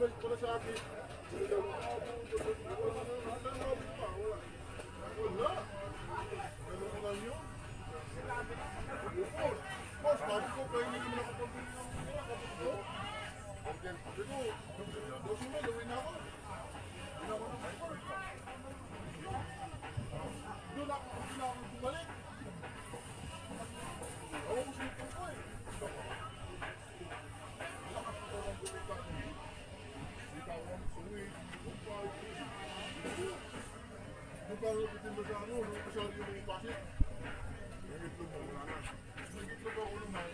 para sa akin. Wala. Ganun lang yun. Boss, sabi ko, kaya hindi naman ako pag-bili ng mga kapatid ko. Sabi ko, boss mo, gawin na ako. Ginawa na ako. Doon ako bumalik. Ako ko sinipin ko eh. Lakas ko lang bumita. Kita ko ang suwi. Kung paano pitin mo sa ano, nung kasali yung mga pasit. Nangitlog mo wala na. Nangitlog ako naman.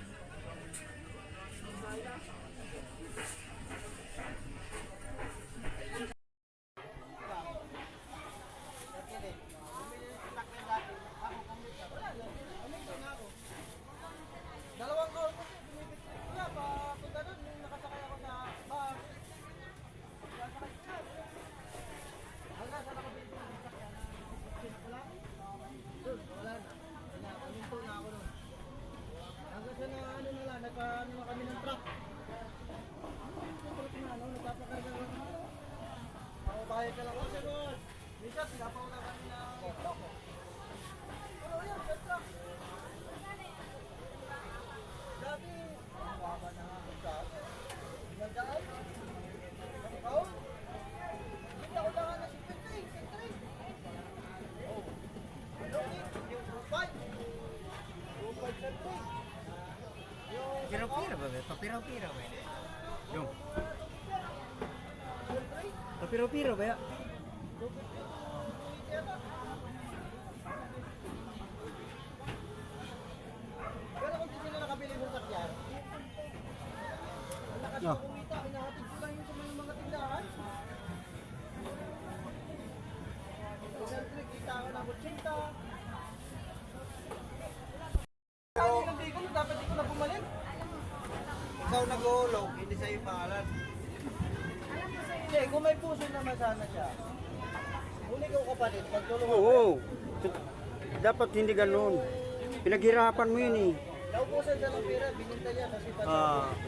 Dalawang kaon ko bumibit. Wala pa punta doon nung nakasakay ako sa bus. Nakasakay ko. Hanggang sa nakabili ko ng sakyan na wala. Doon, wala na. Paminto na ako doon. Hanggang sa na ano na lang, nagkaano na kami ng truck. Truck na ano, nagpapakarga lang. Ako bayad ka lang ako sa boss. Minsan, sinapaw na kami na truck. Pero yan, sa truck. Dati, ang baba na nga kung saan. Nagdaan. Ikaw? Kita ko lang na si Petri. Oh. Ano yung Rupay? Rupay Petri. Pira-pira ba? Papira-pira ba? Yung. Petri? Papira-pira ba? Pero kung di sila nakabili ng sakyan, ang lakas No. ng kumita, inahatid ko lang yung sa mga tindahan. Siyempre, kita ako ng 80. Ano yung bigol, dapat di ko na bumalik. Ikaw nag-uulog, hindi sa'yo pangalan. Hindi, kung may puso naman sana siya. Kung ikaw kapatid, pagtulungan ka. Oo. Dapat hindi ganun. Pinaghirapan mo yun eh. Naubusan siya ng pera, bininta niya kasi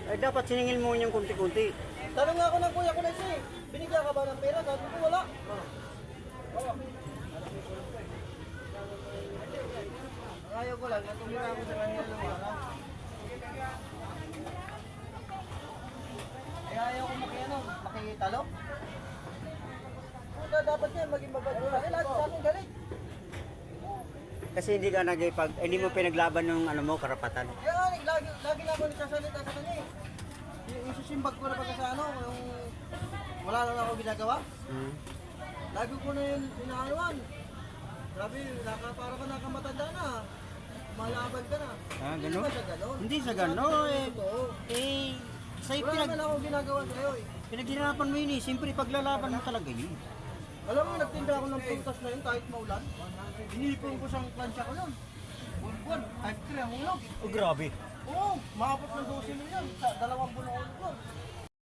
Ay dapat siningil mo yung kunti-kunti. tanong nga ako ng kuya ko na siya eh. Binigyan ka ba ng pera? Sabi ko wala. Ang ayaw ko lang, natumira ako sa kanya ng wala. Kaya ayaw ko makitalo. Kung dapat yan, maging mabagay. Lahat sa akin galit. Kasi hindi mo pinaglaban ng ano mo, karapatan. Kaya lagi na ako nagsasalita sa kanya eh. Yung susimbag ko na pagka sa ano, yung wala lang ako ginagawa. Hmm. Lagi ko na yun inaanuan. Grabe, para ka nakamatanda na. Malaban ka na. Hindi Ganun? ba siya ganon? Hindi sa ganun eh. Totoo. Sa'yo Wala naman ako ginagawa sa'yo eh. pinaghirapan mo yun eh. Siyempre paglalaban mo talaga yun. Alam mo, nagtinda ako ng prutas na yun kahit maulan. Inipon ko siyang plansya ko yun. Buwan, kahit 3 ang hulog. Oh, grabe. Oo, maabot ng 12 mo yun. Sa 2 buwan ang hulog yun.